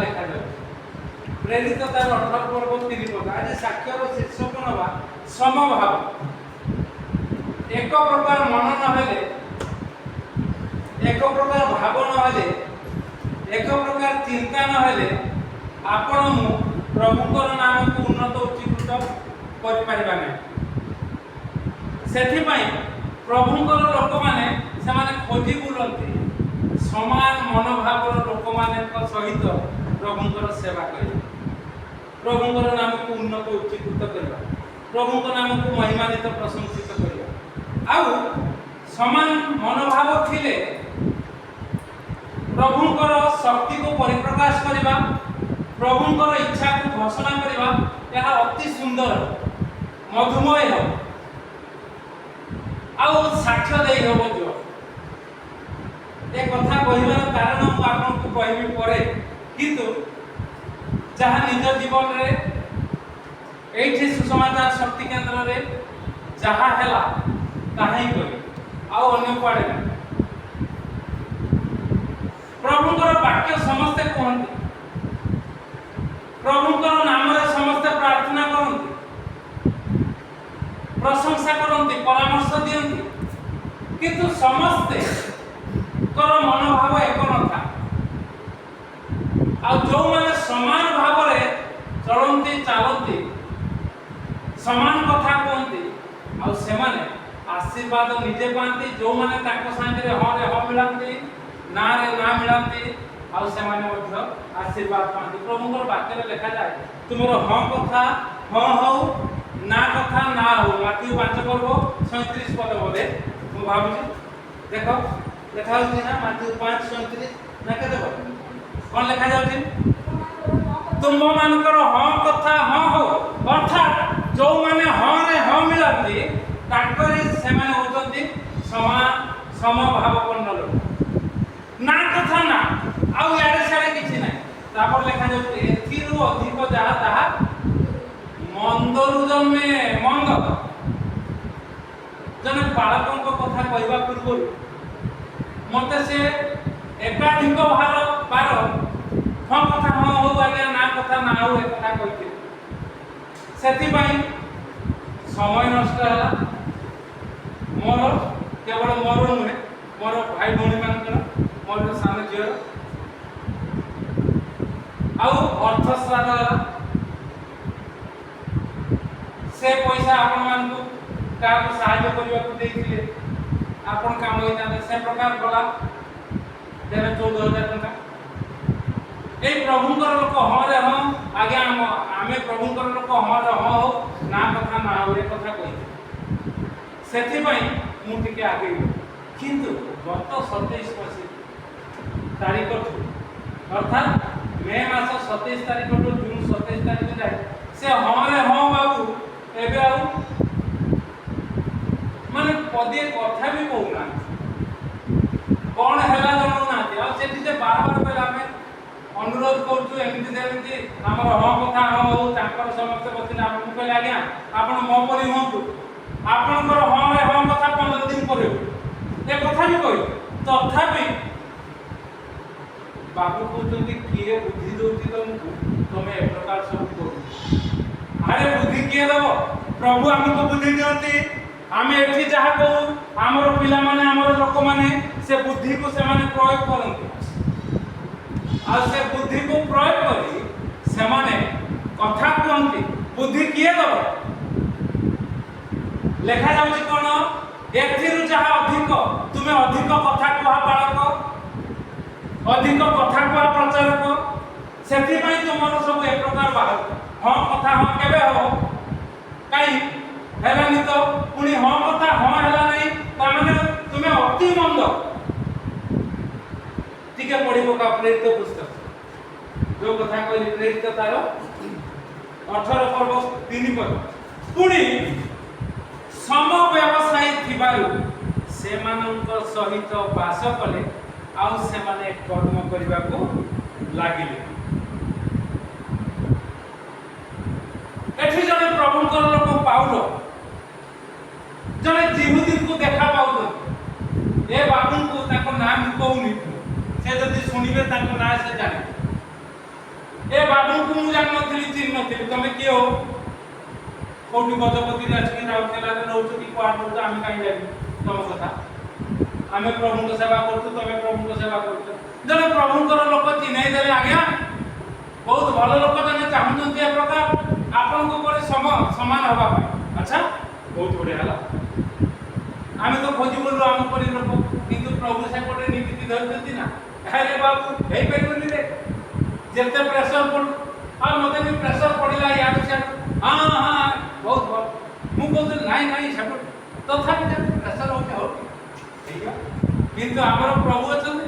লেখা যাচ্ছে প্ରେରିତ ତାର 18 ପର୍ବ 3 ପଦ। ଆଜି ସାକ୍ଷ୍ୟର ଶୀର୍ଷକ ନବା ସମଭାବ। ଏକ ପ୍ରକାର ମନ ନହେଲେ, ଏକ ପ୍ରକାର ଭାବ ନହେଲେ, ଏକ ପ୍ରକାର ଚିନ୍ତା ନହେଲେ ଆପଣ ମୁଁ ପ୍ରଭୁଙ୍କର ନାମକୁ ଉନ୍ନତ ଉଚ୍ଚୀକୃତ କରିପାରିବା ନାହିଁ। ସେଥିପାଇଁ ପ୍ରଭୁଙ୍କର ଲୋକମାନେ ସେମାନେ ଖୋଜି ବୁଲନ୍ତି ସମାନ ମନୋଭାବର ଲୋକମାନଙ୍କ ସହିତ ପ୍ରଭୁଙ୍କର ସେବା କରିବା, ପ୍ରଭୁଙ୍କର ନାମକୁ ଉନ୍ନତ ଉଚ୍ଚୀକୃତ କରିବା, ପ୍ରଭୁଙ୍କ ନାମକୁ ମହିମାନ୍ୱିତ ପ୍ରଶଂସିତ କରିବା। ଆଉ ସମାନ ମନୋଭାବ ଥିଲେ ପ୍ରଭୁଙ୍କର ଶକ୍ତିକୁ ପରିପ୍ରକାଶ କରିବା, ପ୍ରଭୁଙ୍କର ଇଚ୍ଛାକୁ ଘୋଷଣା କରିବା, ଏହା ଅତି ସୁନ୍ଦର ମଧୁମୟ ହେବ ଆଉ ସାକ୍ଷ୍ୟ ଦେଇ ହେବ। ଏ କଥା କହିବାର କାରଣ ମୁଁ ଆପଣଙ୍କୁ କହିବି ପରେ, କିନ୍ତୁ ଯାହା ନିଜ ଜୀବନରେ ଏଇଠି ସୁସମାଚାର ଶକ୍ତି କେନ୍ଦ୍ରରେ ଯାହା ହେଲା ତାହା ହିଁ କରେ, ଆଉ ଅନ୍ୟ କୁଆଡ଼େ ନାହିଁ। ପ୍ରଭୁଙ୍କର ବାକ୍ୟ ସମସ୍ତେ କୁହନ୍ତି, ପ୍ରଭୁଙ୍କର ନାମରେ ସମସ୍ତେ ପ୍ରାର୍ଥନା କରନ୍ତି, ପ୍ରଶଂସା କରନ୍ତି, ପରାମର୍ଶ ଦିଅନ୍ତି, କିନ୍ତୁ ସମସ୍ତେଙ୍କର ମନୋଭାବ ଏକ ନଥାଏ। ଆଉ ଯେଉଁମାନେ ସମାନ ଭାବରେ ଚଳନ୍ତି ଚାଲନ୍ତି, ସମାନ କଥା କୁହନ୍ତି, ଆଉ ସେମାନେ ଆଶୀର୍ବାଦ ନିଜେ ପାଆନ୍ତି। ଯେଉଁମାନେ ତାଙ୍କ ସାଙ୍ଗରେ ହଁରେ ହଁ ମିଳାନ୍ତି, ନାଁରେ ନାଁ ମିଳାନ୍ତି, ଆଉ ସେମାନେ ମଧ୍ୟ ଆଶୀର୍ବାଦ ପାଆନ୍ତି। ପ୍ରଭୁଙ୍କର ବାକ୍ୟରେ ଲେଖାଯାଏ ତୁମର ହଁ କଥା ହଁ ହଉ, ନା କଥା ନା ହଉ। ମାଥ୍ୟୁ 5 ପର୍ବ 37 ପଦ ବୋଧେ ମୁଁ ଭାବୁଛି। ଦେଖ ଲେଖା ହେଉଛି ନା ମାଥ୍ୟୁ 5:37 ନା କେତେ ପଦ କ'ଣ ଲେଖାଯାଉଛି? ତୁମମାନଙ୍କର ହଁ କଥା ହଁ ହଉ, ଅର୍ଥାତ୍ ଯେଉଁମାନେ ହଁରେ ହଁ ମିଳନ୍ତି ତାଙ୍କରି ସେମାନେ ହେଉଛନ୍ତି ସମଭାବପନ୍ନ ଲୋକ। ନା କଥା ନା, ଆଉ ଇଆଡ଼େ ସିଆଡ଼େ କିଛି ନାହିଁ। ତାପରେ ଲେଖାଯାଉଛି ଏଥିରୁ ଅଧିକ ଯାହା ତାହା ମନ୍ଦରୁ ଜନ୍ମେ। ମନ୍ଦ ଜଣେ ବାଳକଙ୍କ କଥା କହିବା ପୂର୍ବରୁ ମୋତେ ସେ ଏକାଧିକ ବାର ହଁ କଥା ହଁ ହଉ ଆଜ୍ଞା, ନା କଥା ନା ହଉ ଏ କଥା କହିଥିଲେ। ସେଥିପାଇଁ ସମୟ ନଷ୍ଟ ହେଲା ମୋର, କେବଳ ମୋର ନୁହେଁ, ମୋର ଭାଇ ଭଉଣୀମାନଙ୍କର, ମୋର ସାନ ଝିଅର, ଆଉ ଅର୍ଥଶ୍ରାଦ୍ଧ ହେଲା। ସେ ପଇସା ଆପଣମାନଙ୍କୁ କାହାକୁ ସାହାଯ୍ୟ କରିବାକୁ ଦେଇଥିଲେ ଆପଣ କାମ ହେଇଥାନ୍ତେ, ସେ ପ୍ରକାର ଗଲା 13-14 ହଜାର ଟଙ୍କା। এই প্রভুঙ্কর লোক হরে হ আজ্ঞা আমি প্রভুঙ্কর লোক হরে হ হো না কথা না হো এ কথা কই সেথিপাই মু টিকে আগেই কিন্তু গত 27 তারিখ অর্থাৎ মে মাস 27 তারিখ টু জুন 27 তারিখ যায় সে হরে হ বাবু এবে আউ মানে পদে কথা বি কহুনা কোন হেলা জানো না আর সেটি যে বারবার কইলা আমি অনুরোধ করছু এমনি যেমনি আমার হ্যাঁ কথা হ্যাঁ হো তাঁর সমস্ত বসলে আমি কইলে আজ্ঞা আপন মো পরি হন্তু আপনার হ্যাঁ হ্যাঁ কথা 15 দিন পরে এ কথা বি কই তথাপি বাবু কହୁଛନ୍ତି কিয়ে বুদ্ধি দউতি তমকু তুমি এ প্রকার সব করু আরে বুদ্ধি কিয়ে দেব প্রভু আমাকে বুদ্ধি দিয়ନ୍ତି আমি এটি যাহা কহু আমার পিলা মানে আমার লোক মানে সে বুদ্ধি কো সে মানে প্রয়োগ করନ୍ତି আর সে বুদ্ধি কো প্রয়োগ করি সে মানে কথা कहନ୍ତି বুদ্ধি কিয়ে দেব লেখা যাଉଛି কোন এথিরু যাহা অধিক তুমি অধিক কথা কুহা বালক অধিক কথা কুহা প্রচারক সেথিপাই তোমার সব এক প্রকার বাহার হ্যাঁ কথা হ্যাঁ কেবে হব কাই হেলানি তো পুনি হ্যাঁ কথা হ্যাঁ হেলা নাই তার মানে তুমি অতি মন্দ টিকে পড়ি পকা প্রেরিত পুস্তক যে কথা কইলি প্রেরিত তার 18 পর্ব 3 পদ পুনি সম ব্যবসায়ী থিবারু সেমানଙ୍କ সহিত বাস কলে ଆଉ ସେମାନେ কর্ম କରିବାକୁ লাগিলে এঠি জনে প্রভুଙ୍କର লোক পাউল জনে জিহুদীଙ୍କୁ দেখা পাউଛନ୍ତି এ বাবুଙ୍କୁ ତାଙ୍କ ନାଁ ମୁଁ କହୁନି ସେ ଯଦି ଶୁଣିବେ ତାଙ୍କ ନାଁ ସେ ଜାଣିବେ ବାବୁଙ୍କୁ ମୁଁ ଜାଣିନଥିଲି ଚିହ୍ନି ନଥିଲି ତମେ କିଏ हो କୋଉଠି ଗଜପତିରେ ଆସିକି ରାଉରକେଲାରେ ରହୁଛ କି କୁଆଡେ ରହୁଛ ଆମେ କାହିଁ ଜାଣିବୁ ତମ କଥା ଆମେ ପ୍ରଭୁଙ୍କ ସେବା କରୁଛୁ ତମେ ପ୍ରଭୁଙ୍କ ସେବା କରୁଛ ଜଣେ ପ୍ରଭୁଙ୍କର ଲୋକ ଚିହ୍ନେଇ ଦେଲେ ଆଜ୍ଞା ବହୁତ ଭଲ ଲୋକ ଜଣେ ଚାହୁଁଛନ୍ତି ଏ ପ୍ରକାର ଆପଣଙ୍କ ଉପରେ ସମାନ ହେବା ପାଇଁ ଆଚ୍ଛା ବହୁତ ବଢ଼ିଆ ହେଲା ଆମେ ତ ଖୋଜି ବୋଲୁ ଆମ ପରି ଲୋକ କିନ୍ତୁ ପ୍ରଭୁ ସେପଟେ ନୀତି ଧରିଛନ୍ତି ନା ଆରେ ବାବୁ ହେଇପାରିବନି ରେ ଯେତେ ପ୍ରେସର ପଡୁ ଆଉ ମତେ ବି ପ୍ରେସର ପଡ଼ିଲା ଇଆଡୁ ସିଆଡୁ ହଁ ହଁ ବହୁତ ଭଲ ମୁଁ କହୁଥିଲି ନାଇଁ ନାଇଁ ସେପଟେ ତଥାପି ଯେତେ ପ୍ରେସର ହଉଛି ହଉ ଠିକ କିନ୍ତୁ ଆମର ପ୍ରଭୁ ଅଛନ୍ତି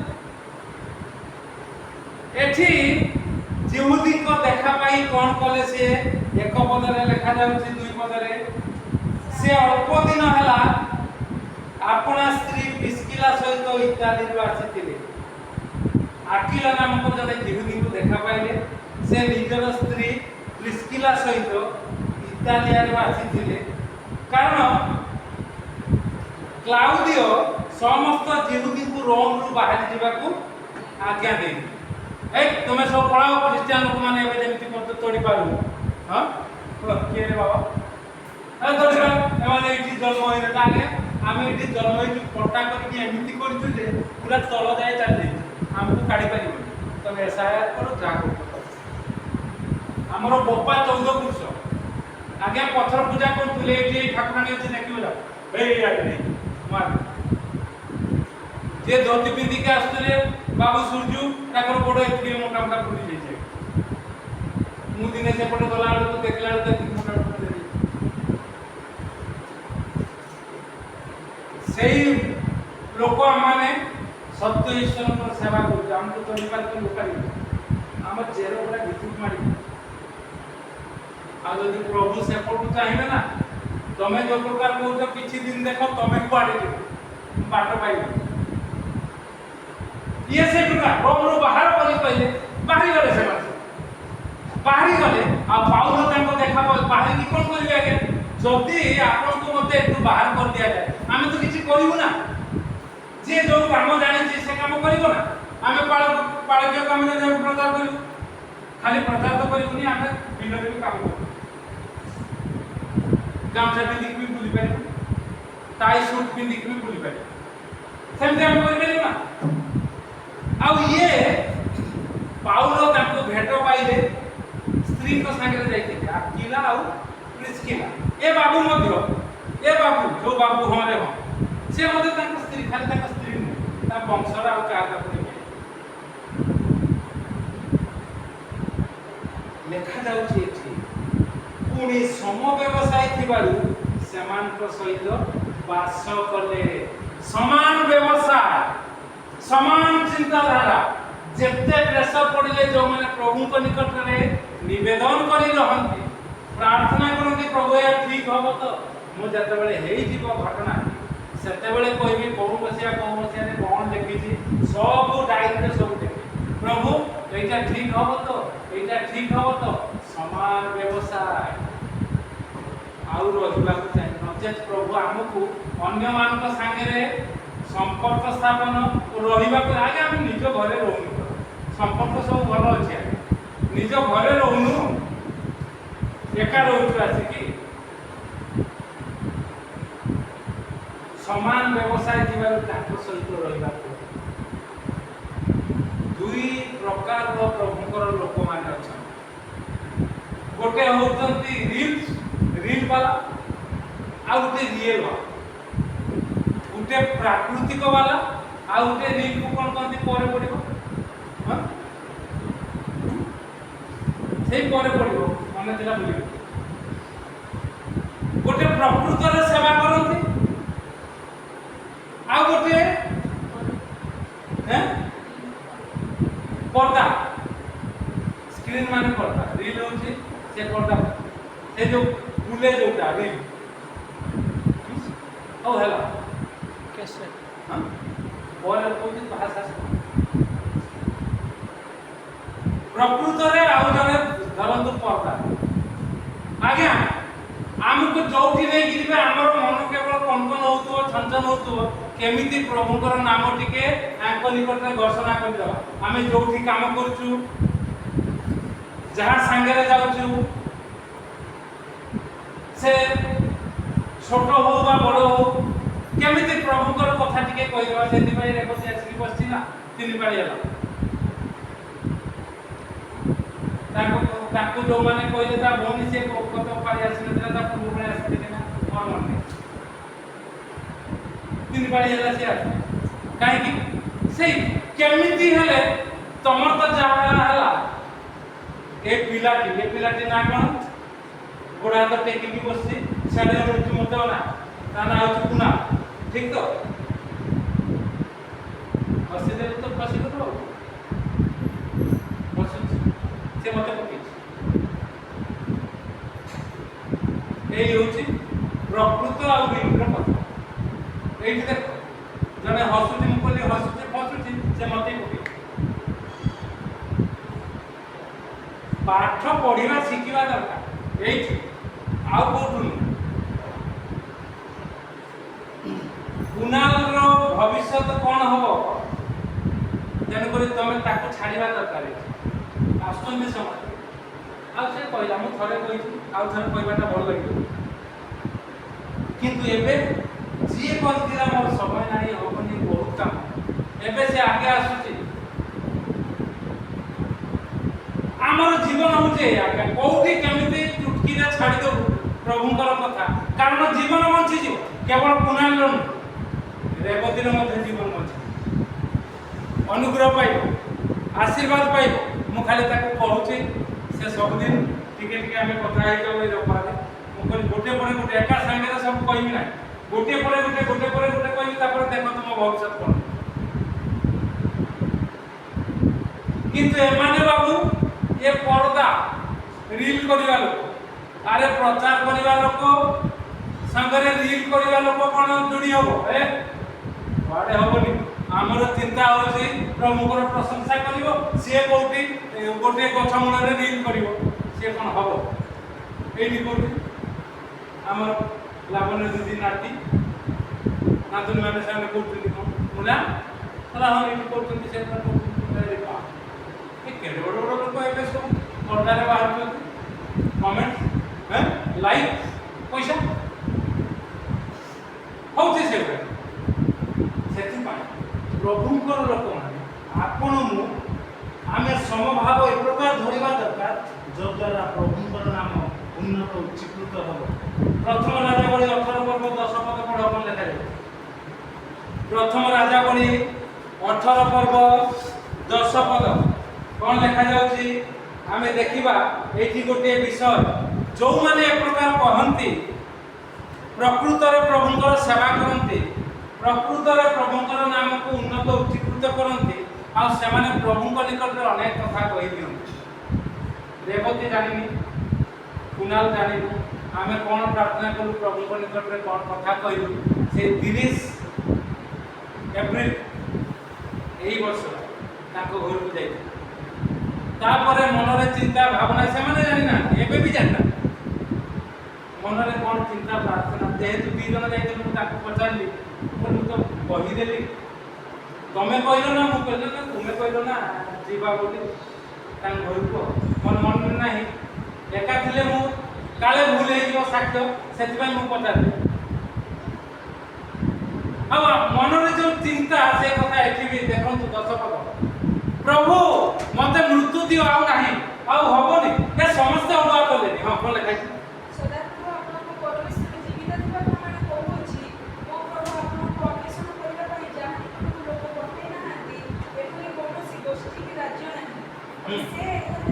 ଏଠି जिहुदीଙ୍କ देखा पाई कौन कले से एक पदरे लिखा जाउछि दुई पदरे से अल्प दिन हला आपना स्त्री प्रिस्किला सहित इटाली रु आसीथिले आकिला नामक जने जिहुदीଙ୍କୁ देखा पाइले से निजर स्त्री प्रिस्किला सहित इटालिया रु आसीथिले कारण क्लाउडियो समस्त जिहुदीଙ୍କୁ रोम रु बाहर जिबाकू आज्ञा देई तुम्हें सब पढ़ाओ ख्रीस्टियान लोक मैंने जमी मत तोड़ी पारू हाँ किए रे बाबा तोड़ी पार ये जन्म होने आगे आम ये जन्म हो पटा करके एमती करूँ पूरा तल जाए चली आमको काढ़ी पार तुम एसआईआर करो जहाँ कर आमर बोपा 14 पुरुष आगे पथर पूजा करुले ये ठाकुराणी अच्छे देखिए जे धोती पिंधिक आसुले बाबू सूर्यू ताकर गोड़ एति मोटा मोटा फुटी जाइए मु दिने सेपटे गला बेलू देखला बेलू मोटा मोटा सेई लोक माने सत्य ईश्वर सेवा कर हमको चली पारे लोक आम चेहरा पूरा भितुक मारी आ जदि प्रभु सेपटू चाहिए ना तमें जो प्रकार कौच किसी दिन देख तुम्हें कुआड़े बाट पाइब ये से प्रकार रोमरू बाहर करी पहले बाहरी गले से बाहरी गले आ पाउल तांको देखा बाहर की कोन करिवे आगे जदी आपन को मते एतु बाहर कर दिया जाए आमे तो किछि करिवु ना जे जो काम जाने से काम करिवो ना आमे पाळके काम ने प्रचार करिवु खाली प्रचार तो करिवुनी आमे बिलरे भी काम करू गामछा पिंधिक भी बुली पारे टाई सूट पिंधिक भी बुली पारे सेमते हम करि पारे ना आउ ये पाउल ताको भेट पाइले स्त्री को संगे जाइते आकिला आउ प्रिस्किला ए बाबू जो बाबू हमरे हो से मते ताको स्त्री खाली ताको स्त्री ता वंशरा आउ का पड़े लेखा जाउछि एठी पुणी सम व्यवसाय थिबारु समान को सहित वास कले समान व्यवसाय समान चिंताधारा जिते प्रेसर पड़े जो मैंने प्रभु को निकट में निवेदन कर प्रार्थना करती प्रभु यार ठीक हम तो मुझे घटना से कहबी कौन मसीहा कौन देखी सब डायरी सब देखी प्रभु यहाँ ठीक हम तो यहाँ ठीक हम तो समान व्यवसाय आउ रहा चाहिए नचेत प्रभु आमको अन्य मान सागे संपर्क स्थापन रहा आगे आम निज घरे रोनु संपर्क सब भल अच्छे निज घरे रोनु एका रोचु आसिकी समान व्यवसाय सहित रहा दुई प्रकार प्रभुकर लोक मैंने अच्छा गोटे होती रील वाला आ गोटे रियल वाला गोटे प्राकृतिक वाला आ गोटे रील को कौन कहते पर पड़ो हाँ से पर पड़ो मन था बुझे गोटे प्रकृत सेवा करती आ गोटे पर्दा स्क्रीन मान पर्दा रील होची से पर्दा से जो बुले जोटा रील ओ हेला कैसे हां और कोई भाषा प्रकृत रे आउ जने धरंतु पर्दा आज्ञा आमको जोठी नै गिरबे हमर मन केवल कनकन होतो छनछन होतो केमिति प्रभुकर नाम टिके आंक निकट में घोषणा कर दवा आमे जोठी काम करछु जहाँ सांगे जाऊँ से छोट हो बा बड़ हो केमिति प्रभुकर कथा टिके कहिदेबा सेति रेवती आसिक बसछि ना 3 पाଳି ହେଲା ताकू जो माने कहले ता भौणी से कत पाଳି आसिनଥିଲା ता पूर्व पाଳି आसिଥିଲେ ना मोर मन नहीं 3 पाଳି ହେଲା से काहे कि से केमिति हेले तमर तो जहाँ होला ए पिलाटी ना कोन गोड़ा तो टेकी की बसछि साडे रोटी मत ना ना होची कुना ठीक तो बसि दे तो बसि तो बसि से मत पकी ए होची प्रकृत आ विरुद्ध कथा एठी देखो जने हसुची मुकली हसुची फसुची से मते पकी पाठ पढ़िबा शिखिबा दरकार एठी आउ कोठुनी कुणाल रो भविष्य कौन हम तेणुक तुम ताको छाड़ा दरकार आसुचंदी समय आउ से कहला मु थरे कहि आउ थरे कहबाटा भल लगे किंतु एबे जी कहतिला मोर समय नाही होबनी बहुत काम एबे से आगे आसुची आमर जीवन होचे आगे कोठी केमिति चुटकी रे छाड़ी दो प्रभुंकर कथा कारण जीवन बंची जीव केवल कुणाल रो रेवतीर मध्य जीवन बंची अनुग्रह पाइब आशीर्वाद पाइब मु खाली ताको पढुची से सब दिन टिके टिके आमे कथा हे जाऊ रबारे मु कोन गोटे परे गोटे एका संगे सब कहबी ना गोटे परे गोटे कहबी तापर देखो तुम भविष्य कोन किंतु एमाने बाबू ये पर्दा रील करिवा लोक अरे प्रचार करिवा लोक संगरे रील करिवा लोक कोन जोड़ी हबो ए बाडे हबनी आमर चिंता होसी प्रभुकर प्रशंसा करिवो से कोठी गोटे गछ मूल रील करिवो से कोन हबो एठी कोठी आमर लावण्य दीदी नाटी नातुन माने सामने कोठी मुला तला हम एठी कोठी से देखा ए केडे बड़ बड़ लोक एबे सब पर्दा रे बाहर कमेंट हैं लाइक पैसा होची से प्रभुंकर लोक आपण मु आमे समभाव एक प्रकार धरिबा दरकार जद्वारा प्रभुंकर नाम उन्नत उच्चीकृत हो प्रथम राजा बळी 18 पर्व 10 पद पढ़ कोन लेखा जाय प्रथम राजा बळी 18 पर्व 10 पद कोन लेखा जाउची आमे देखिबा एठी गोटे विषय जो माने एक प्रकार कहंती प्रकृत रे प्रभुंकर सेवा करंती प्रकृत रे प्रभुंकर नाम को उन्नत उच्चीकृत करंती आ सेमाने प्रभुंकर निकट रे अनेक कथा कहि दियंती रेवती जानिनी कुणाल जानिनी आमे कोन प्रार्थना करू प्रभुंकर निकट रे कोन कथा कहिलु से 30 एप्रिल एही वर्ष ताको घर को जाई तापरे मनरे चिंता भावना सेमाने जानि ना एबे भी जानना मनरे कोन चिंता प्रार्थना जेहेतु 2 जन जाइते मु ताको पचारली मु तो कहि देली तमे कहलो ना मु कहलो ना तुमे कहलो ना जीवा बोली तान घर को मन नाही एका थिले मु काले भूल हे जो साक्ष्य सेति मु पचारली अब मनरे जो चिंता से कथा एठी भी देखंतु 10 पद प्रभु मते मृत्यु दियो आउ नाही आउ हबनी ए समस्त अडुआ कलेनी हां कोन लेखा सदाप्रभु आपनको परमेश्वर जीवित दिबा प्रमाण कहूची मो प्रभु आपनको अन्वेषण करिबा पई जानि लोक पठै नाहांती एपुरी कोनोसी गोष्ठी की राज्य नाही से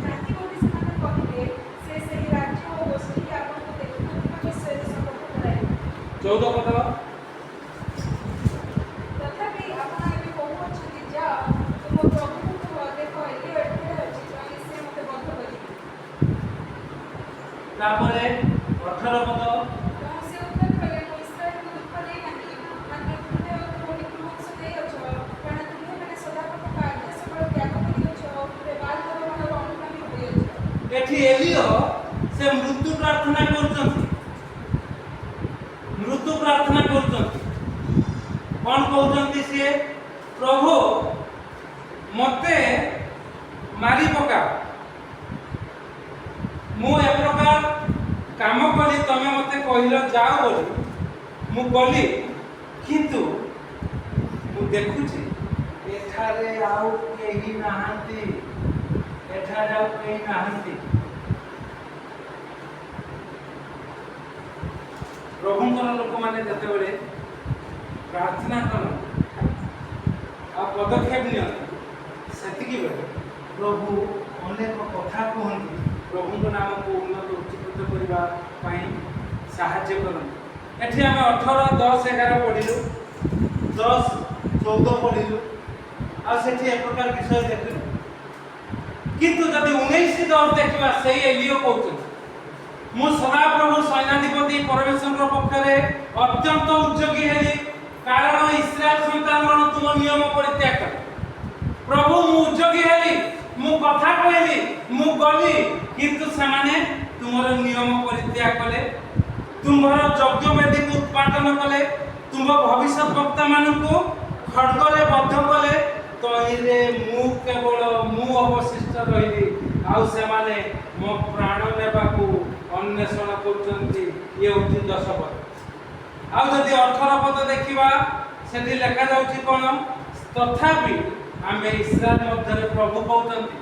जाति बोली ସେମାନେ କହିଲେ से सही राज्य ओ गोष्ठी की आपनको देखुनଥିବା विषय संपर्क कराए 14 पद तथापि आपण एबे कहूची जा तुम प्रभु देखो एली एठे अछि ताली से मते बंध करी तापरे 18 पद से उत्तर कले इस्राएल को दुख दे नाही मात्र तुमे कोनी कुमस दे अछो कारण तुमे माने सदाप्रभु का आदेश बळ त्याग करी अछो पुरे बाल धर्मर अनुगामी होई अछो एठी एलियो से मृत्यु प्रार्थना करछथि मृत्यु प्रार्थना करछथि कोन कहउछथि से प्रभु मते मारी पका ମୁଁ ଏ ପ୍ରକାର କାମ କଲି, ତମେ ମତେ କହିଲ ଯାଅ ବୋଲି, ମୁଁ ଗଲି, କିନ୍ତୁ ମୁଁ ଦେଖୁଛି ଏଠାରେ ଆଉ କେହି ନାହାନ୍ତି, ଏଠାରେ ଆଉ କେହି ନାହାନ୍ତି। ପ୍ରଭୁଙ୍କର ଲୋକମାନେ ଯେତେବେଳେ ପ୍ରାର୍ଥନା କରନ୍ତି ଆଉ ପଦକ୍ଷେପ ନିଅନ୍ତି, ସେତିକି ବେଳେ ପ୍ରଭୁ ଅନେକ କଥା କୁହନ୍ତି, ପ୍ରଭୁଙ୍କ ନାମକୁ ଉନ୍ନତ ଉଚ୍ଚୀକୃତ କରିବା ପାଇଁ ସାହାଯ୍ୟ କରନ୍ତି। ଏଠି ଆମେ 18, 10, 11 ପଢ଼ିଲୁ, 10, 14 ପଢ଼ିଲୁ, ଆଉ ସେଠି ଏ ପ୍ରକାର ବିଷୟ ଦେଖିଲୁ। କିନ୍ତୁ ଯଦି 19, 10 ଦେଖିବା, ସେଇ ଏଲିଓ କହୁଛନ୍ତି, ମୁଁ ସଦାପ୍ରଭୁ ସୈନ୍ୟାଧିପତି ପରମେଶ୍ୱରଙ୍କ ପକ୍ଷରେ ଅତ୍ୟନ୍ତ ଉଦ୍ଯୋଗୀ ହେଲି, କାରଣ ଇସ୍ରାଏଲ ସନ୍ତାନଗଣ ତୁମ ନିୟମ ପରିତ୍ୟାଗ କଲେ। ପ୍ରଭୁ ମୁଁ ଉଦ୍ଯୋଗୀ ହେଲି, ମୁଁ କଥା କହିଲି, ମୁଁ ଗଲି, କିନ୍ତୁ ସେମାନେ ତୁମର ନିୟମ ପରିତ୍ୟାଗ କଲେ, ତୁମର ଯଜ୍ଞ ବେଦୀକୁ ଉତ୍ପାଦନ କଲେ, ତୁମ ଭବିଷ୍ୟତ ବକ୍ତାମାନଙ୍କୁ ଖଡ୍ଗରେ ବଦ୍ଧ କଲେ, ତହିଁରେ ମୁଁ କେବଳ ମୁଁ ଅବଶିଷ୍ଟ ରହିଲି, ଆଉ ସେମାନେ ମୋ ପ୍ରାଣ ନେବାକୁ ଅନ୍ୱେଷଣ କରୁଛନ୍ତି। ଇଏ ହେଉଛି 10 ପଦ। ଆଉ ଯଦି 18 ପଦ ଦେଖିବା, ସେଠି ଲେଖାଯାଉଛି କ'ଣ? ତଥାପି ଆମେ ଇସ୍ରାଏଲ ମଧ୍ୟରେ ପ୍ରଭୁ କହୁଛନ୍ତି।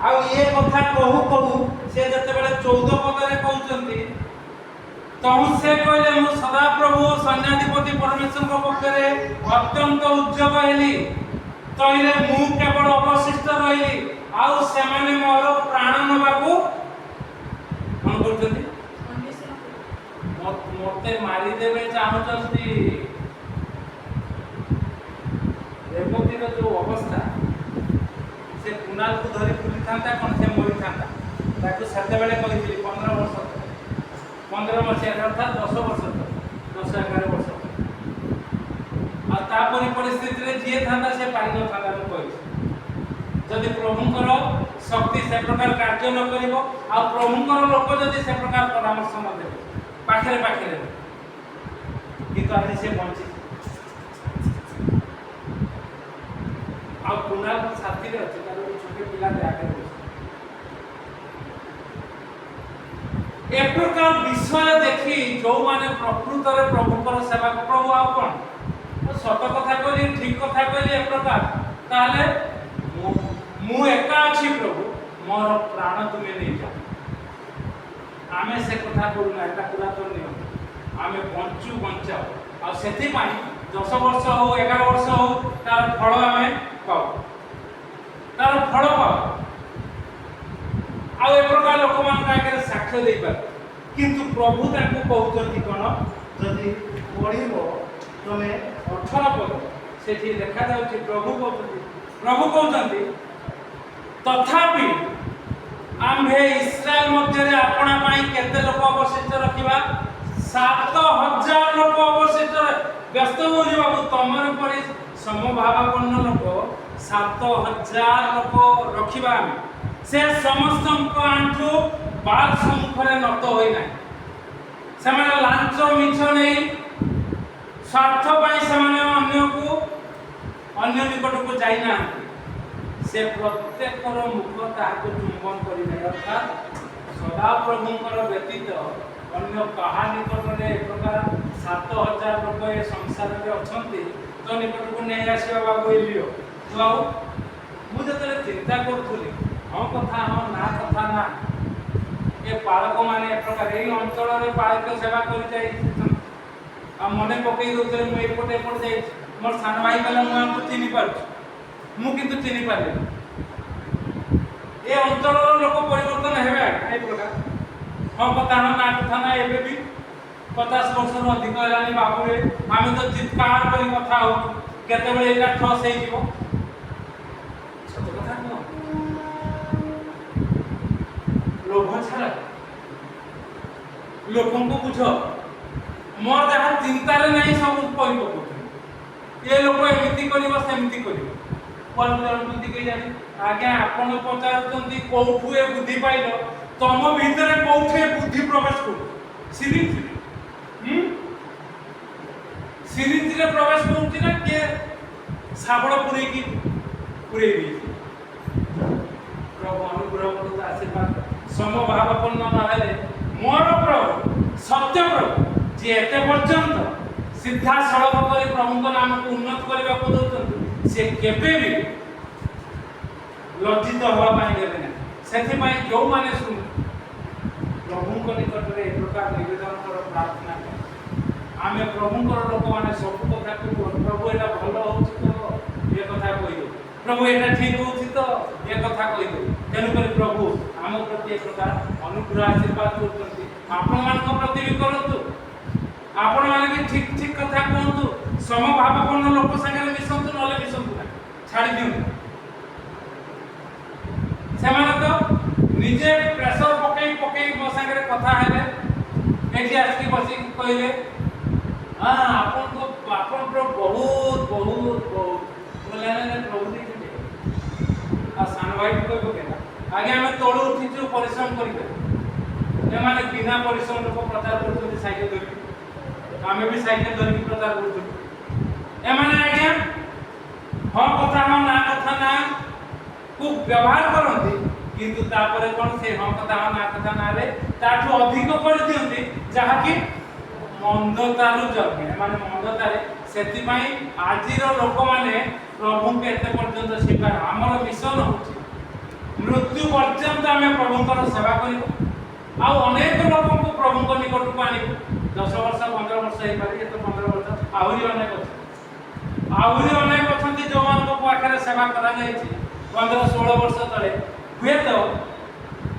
ଆଉ ଇଏ କଥା କହୁ କହୁ ସେ ଯେତେବେଳେ 14 ପଦରେ କହୁଛନ୍ତି, ତହୁ ସେ କହିଲେ, ମୁଁ ସଦାପ୍ରଭୁ ସୈନ୍ୟାଧିପତି ପରମେଶ୍ୱରଙ୍କ ପକ୍ଷରେ ଅତ୍ୟନ୍ତ ଉଦ୍ଯୋଗ ହେଲି, ତହିଁରେ ମୁଁ କେବଳ ଅବଶିଷ୍ଟ ରହିଲି, ଆଉ ସେମାନେ ମୋର ପ୍ରାଣ ନେବାକୁ କ'ଣ କରୁଛନ୍ତି? ମତେ ମାରିଦେବେ ଚାହୁଁଛନ୍ତି। ରେବତୀର ଯୋଉ ଅବସ୍ଥା, ସେ କୁନାଲକୁ ଧରି ବୁଲିଥାନ୍ତା କ'ଣ, ସେ ମରିଥାନ୍ତା। ତାକୁ ସେତେବେଳେ କହିଥିଲି 15 ବର୍ଷ, 15 ମସିହା ଅର୍ଥାତ୍ 10 ବର୍ଷ, 10, 11 ବର୍ଷ। ଆଉ ତାପରି ପରିସ୍ଥିତିରେ ଯିଏ ଥାନ୍ତା ସେ ପାରିନଥାନ୍ତା। ମୁଁ କହିଛି, ଯଦି ପ୍ରଭୁଙ୍କର ଶକ୍ତି ସେ ପ୍ରକାର କାର୍ଯ୍ୟ ନ କରିବ, ଆଉ ପ୍ରଭୁଙ୍କର ଲୋକ ଯଦି ସେ ପ୍ରକାର ପରାମର୍ଶ ନ ଦେବେ, ପାଖରେ କିନ୍ତୁ ଆଜି ସେ ବଞ୍ଚି, ଆଉ କୁନାଲ ସାଥିରେ ଅଛି, ତାର ଗୋଟେ ଛୋଟ ପିଲାଟେ ଆଗରେ ବସି। ଏ ପ୍ରକାର ବିଷୟ ଦେଖି ଯୋଉମାନେ ପ୍ରକୃତରେ ପ୍ରଭୁଙ୍କର ସେବା, ପ୍ରଭୁ ଆଉ କ'ଣ ସତ କଥା କହିଲି, ଠିକ କଥା କହିଲି, ଏ ପ୍ରକାର, ତାହେଲେ ମୁଁ ଏକା ଅଛି ପ୍ରଭୁ, ମୋର ପ୍ରାଣ ତୁମେ ନେଇଯାଅ। ଆମେ ସେ କଥା କରୁନା, ଏଟା ପୁରାତନ ନିୟମ। ଆମେ ବଞ୍ଚାଅ, ଆଉ ସେଥିପାଇଁ 10 ବର୍ଷ ହଉ, 11 ବର୍ଷ ହଉ, ତାର ଫଳ ଆମେ ପାଉ, ତାର ଫଳ ପାଉ, ଆଉ ଏ ପ୍ରକାର ଲୋକମାନଙ୍କ ଆଗରେ ସାକ୍ଷ୍ୟ ଦେଇପାରୁ। କିନ୍ତୁ ପ୍ରଭୁ ତାଙ୍କୁ କହୁଛନ୍ତି କ'ଣ? ଯଦି ପଢ଼ିବ ତମେ 18 ପଦ, ସେଠି ଦେଖାଯାଉଛି ପ୍ରଭୁ କହୁଛନ୍ତି, ତଥାପି ଆମ୍ଭେ ଇସ୍ରାଏଲ ମଧ୍ୟରେ ଆପଣା ପାଇଁ କେତେ ଲୋକ ଅବଶିଷ୍ଟ ରଖିବା? 7,000 ଲୋକ ଅବଶିଷ୍ଟ। ବ୍ୟସ୍ତ ହୁଅନି ବାବୁ, ତମର ପରି ସମଭାବାପନ୍ନ ଲୋକ 7,000 ଲୋକ ରଖିବା ଆମେ। ସେ ସମସ୍ତଙ୍କ ଆଣ୍ଠୁ ବାଲ ସମ୍ମୁଖରେ ନତ ହୋଇନାହିଁ। ସେମାନେ ଲାଞ୍ଚ ମିଛ ନେଇ ସ୍ୱାର୍ଥ ପାଇଁ ସେମାନେ ଅନ୍ୟ ନିକଟକୁ ଯାଇନାହାନ୍ତି। ସେ ପ୍ରତ୍ୟେକର ମୁଖ ତାହାକୁ ଚୁମ୍ବନ କରିନାହିଁ, ଅର୍ଥାତ୍ ସଦାପ୍ରଭୁଙ୍କର ବ୍ୟତୀତ ଅନ୍ୟ କାହା ନିକଟରେ ଏ ପ୍ରକାର 7,000 ଲୋକ ଏ ସଂସାରରେ ଅଛନ୍ତି, ତ ନିକଟକୁ ନେଇ ଆସିବା ବାବୁ ଏଲିଓ। ଆଉ ମୁଁ ଯେତେବେଳେ ଚିନ୍ତା କରୁଥିଲି, ହଁ କଥା ହଁ, ନା କଥା ନା, ଏ ପାଳକମାନେ ଏ ପ୍ରକାର ଏଇ ଅଞ୍ଚଳରେ ପାଳିତ ସେବା କରି ଯାଇଛନ୍ତି, ଆଉ ମନେ ପକେଇ ଦେଉଥିଲେ ମୁଁ ଏପଟେ ଯାଇଛି। ମୋର ସାନ ଭାଇ କହିଲା ମୁଁ ଆମକୁ ଚିହ୍ନି ପାରୁଛି, ମୁଁ କିନ୍ତୁ ଚିହ୍ନି ପାରିଲିନି। ଏ ଅଞ୍ଚଳର ଲୋକ ପରିବର୍ତ୍ତନ ହେବେ ଆଜ୍ଞା, ଏ ପ୍ରକାର ହଁ କଥା ନା, ନା କଥା ନା। ଏବେ ବି 50 ବର୍ଷରୁ ଅଧିକ ହେଲାଣି ବାବୁରେ, ଆମେ ତ ଚିତ୍କାର କରି କଥା ହଉଛୁ, କେତେବେଳେ ଏଇଟା ଠସ୍ ହେଇଯିବ। ସତ କଥା କୁହ, ଲୋଭ ଛାଡ଼, ଲୋକଙ୍କୁ ବୁଝ। ମୋର ଯାହା ଚିନ୍ତାରେ ନାହିଁ ସବୁ କହି ପକଉଛନ୍ତି, ଏ ଲୋକ ଏମିତି କରିବ ସେମିତି କରିବ, ଆଜ୍ଞା ଆପଣ ପଚାରୁଛନ୍ତି କୋଉଠୁ ଏ ବୁଦ୍ଧି ପାଇଲ? ତମ ଭିତରେ କୋଉଠି ଏ ବୁଦ୍ଧି ପ୍ରବେଶ କରୁଛି? ସିରିଞ୍ଜରେ ପ୍ରବେଶ କରୁଛି ନା କିଏ ଶାବଳ ପୁରେଇ ଦେଇଛି? ପ୍ରଭୁ ଅନୁଗ୍ରହ କରନ୍ତୁ। आशीर्वाद समभावपूर्ण नहेले मोर प्रभु सत्य प्रभु जी एते पर्यंत सीधा सड़क कर प्रभु नाम को उन्नत करने को दौरान से केबे भी लज्जित हवा देवे ना से जो मैंने शुण प्रभु निकट में एक प्रकार निवेदन कर प्रार्थना आम प्रभु लोक मैंने सब कथा प्रभु एटा भल हो ये कथा कहीदे प्रभु एटा ठीक हो तो ये कथा कहीदे तेणुक प्रभु आम प्रति एक प्रकार अनुग्रह आशीर्वाद करते आपण प्रति भी करूँ आपण मैंने ठीक ठीक कथा कहतु समभावपूर्ण लोक सागर मिशंतु ना मिशंतु ना छाड़ दिंतु से निजे प्रेसर पकई पकई मो सागर कथा हेले एठी आसकी बसी कहले हाँ आपन को आपन प्रो बहुत बहुत बहुत बोले ना प्रभु दी आ सान भाई को केना आगे हम तोड़ उठी परिश्रम करिबे ए माने बिना परिश्रम लोक प्रचार करते साइकेल धरि आमे भी साइकेल धरि प्रचार करते ए माने आगे हाँ कथा हाँ ना कथा ना को व्यवहार करते किंतु तापर कोन से हाँ कथा हाँ ना कथा ना रे ताठो अधिक कर दियंती जहा कि मंदतारु जगे माने मंदतारे सेति पई आजिर लोक माने प्रभु के एते पर्यंत स्वीकार हमर मिशन होची मृत्यु पर्यंत आमे प्रभुंकर सेवा करिबो आ अनेक लोक को प्रभु निकट को आनिबो 10 वर्ष 15 वर्ष हे पारे ये तो 15 वर्ष आहुरी अनेक अछंती जो मान को पाखरे सेवा करा जाय छी 15 16 वर्ष तले हुए तो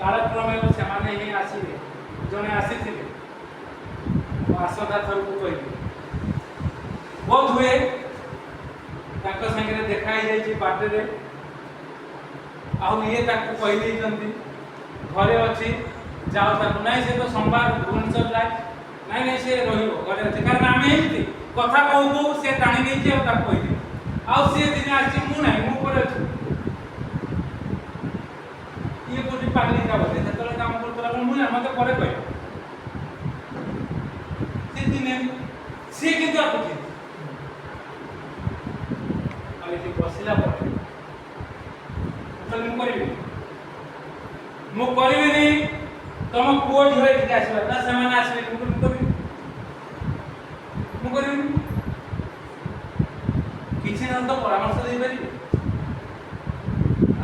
कालक्रमे से माने ही आसीबे जने आसीथिले आसदा थर को कहि बहुत हुए ताको संगे देखा ही जाय छी बाटे रे आ ये ताको कहि दे जंती घरे अछि जाओ ताको नहीं से तो सोमवार भुवनेश्वर जाय नहीं नहीं से रहिबो घरे अछि कारण आमे हिंती कथा कहू कहू से टाणी नहीं छी आ ताको कहि आ से दिन आछि मु नहीं मु पर अछि ये कोटी पागली का बोले जेतले काम करतला मु ना मते करे कहि से किंतु आपुची आले कि बसिला पर तो मु करिबी नहीं तुम पुओ झियो एठी आसीबा ना समान आसीबे मु करिबी किछि न तो परामर्श दे पारि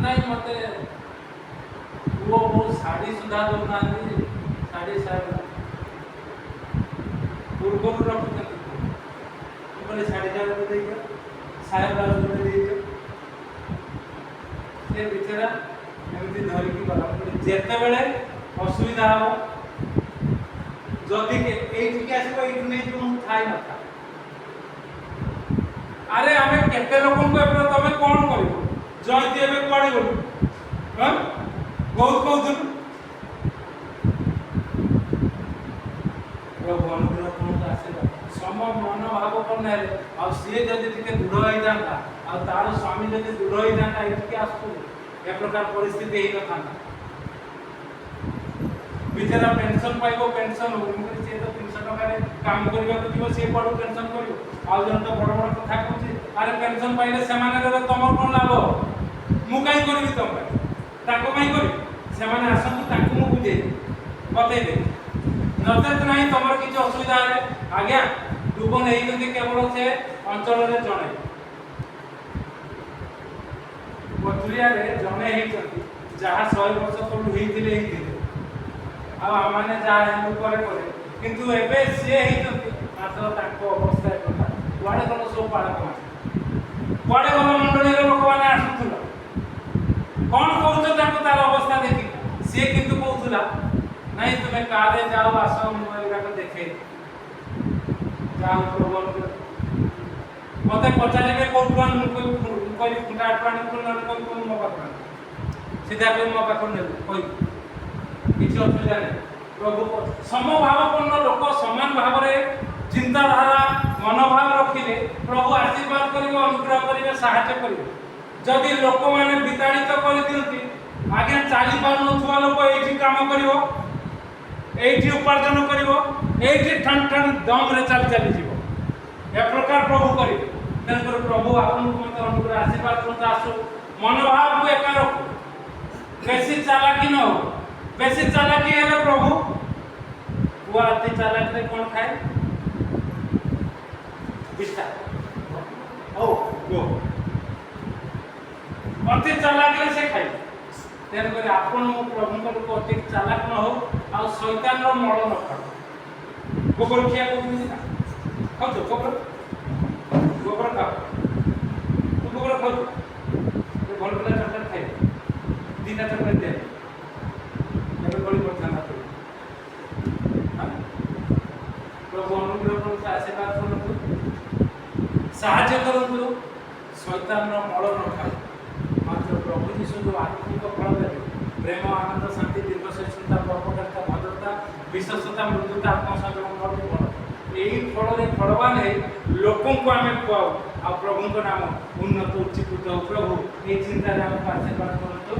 नहीं मते वो साड़ी सुधा दो ना साड़ी साड़ी पूर्व रखते बोले साड़ी जाओ दे दिया साहेब राज दे दिया से बिचारा एमती धरि की गला जेते बेले असुविधा हो जदी के एठी के आसीबो एठी नै जो थाई न था अरे हमें केते लोकन को एबे तमे कोन करिवो जयती एबे कोडी बोलु हां बहुत कहउथु प्रभु अनुग्रह कोन आसीबा सम मन भाव कोन है आ से जदी टिके दृढ़ होई जांता आ तार स्वामी जदी दृढ़ होई जांता एठी के आसु ए प्रकार परिस्थिति हेई न थांता बिचारा पेंशन पाइबो पेंशन हो से तो 300 टका रे काम करबा तो जीव से पड़ो पेंशन करियो आ जन तो बड़ बड़ कथा कहूची अरे पेंशन पाइले समाने रे तमर कोन लाभ मु काई करबी तम ताको काई करी समाने आसंतु ताको मु बुझे बतै दे नचेत नहीं तमर किछ असुविधा है आज्ञा दुबन हेई जंती केवल से अंचल रे जणे बतुरिया रे जणे हेई जंती जहा 100 वर्ष तळु हेइतिले हेइतिले आ माने जा हेउ करे करे किंतु एबे से हेई जंती मात्र ताको अवस्था एकटा वाडे कोन सो पाळक वाडे कोन मंडली रे लोक माने आसुथुला कोन कहउछ ताको तार अवस्था देखि से किंतु कहउथुला नहीं तुम्हें काले जाओ आसो मोबाइल का देखे जाओ प्रभु मते पचारे के कोन कोई खुंटा प्राणी कोन कोन मो पाखन सीधा कोन मो पाखन ने कोई किछ असुविधा नहीं प्रभु समभावपूर्ण लोक समान भाव रे चिंताधारा मनोभाव रखिले प्रभु आशीर्वाद करिवे अनुग्रह करिवे सहायता करिवे जदि लोक माने विताड़ित कर दियंती आगे चाली पार नथुवा लोक एठी काम करिवो एठी उपार्जन करिवो एठी ठन ठन दम रे चल चली जीवो ए प्रकार प्रभु करिवे तेनकर प्रभु आपन को मत अनुग्रह आशीर्वाद करता आसो मनोभाव को एका रखो बेसी ଚାଲାକି ନ ହଉ। ବେଶୀ ଚାଲାକି ହେଲେ ପ୍ରଭୁ କୁଆ ଅତି ଚାଲାକିରେ କ'ଣ ଖାଏ? ବିଷ୍ଠା। ହଉ କୁହ ଅତି ଚାଲାକିରେ ସେ ଖାଇବେ। ତେଣୁକରି ଆପଣ ମୋ ପ୍ରଭୁଙ୍କ ଲୋକ ଅତି ଚାଲାକ ନ ହଉ ଆଉ ଶୈତାନର ମଳ ନ ଖାଉ। ଗୋବର ଖିଆ କହୁଛନ୍ତି ନା, ଖାଉଛ ଗୋବର? ଗୋବର ଖାଅ, ତୁ ଗୋବର ଖାଉଛୁ? ଭଲ ପିଲା ଚକଲେଟ୍ ଖାଇବେ, ଦିଟା ଚକଲେଟ୍ ଦିଏ ଏବେ ବଳି କରିଥାନ୍ତା ପ୍ରଭୁ ଅନୁଗ୍ରହ କରନ୍ତୁ, ଆଶୀର୍ବାଦ କରନ୍ତୁ, ସାହାଯ୍ୟ କରନ୍ତୁ, ଶୈତାନର ମଳ ନ ଖାଉ। ମାତ୍ର ପ୍ରଭୁ ଯୀଶୁ ଯେଉଁ ଆତ୍ମିକ ଫଳ ଦେବେ, ପ୍ରେମ, ଆନନ୍ଦ, ଶାନ୍ତି, ଦୀର୍ଘସହିଷ୍ଣୁତା, ପରୋପକାରିତା, ଭଦ୍ରତା, ବିଶ୍ୱସ୍ତତା, ମୃଦୁତା, ଆତ୍ମସଂଯମ, ଫଳ, ଏହି ଫଳରେ ଫଳବାନ ହେଇ ଲୋକଙ୍କୁ ଆମେ ଖୁଆଉ ଆଉ ପ୍ରଭୁଙ୍କ ନାମ ଉନ୍ନତ ଉଚ୍ଚୀକୃତ ହଉ। ପ୍ରଭୁ ଏହି ଚିନ୍ତାରେ ଆମକୁ ଆଶୀର୍ବାଦ କରନ୍ତୁ।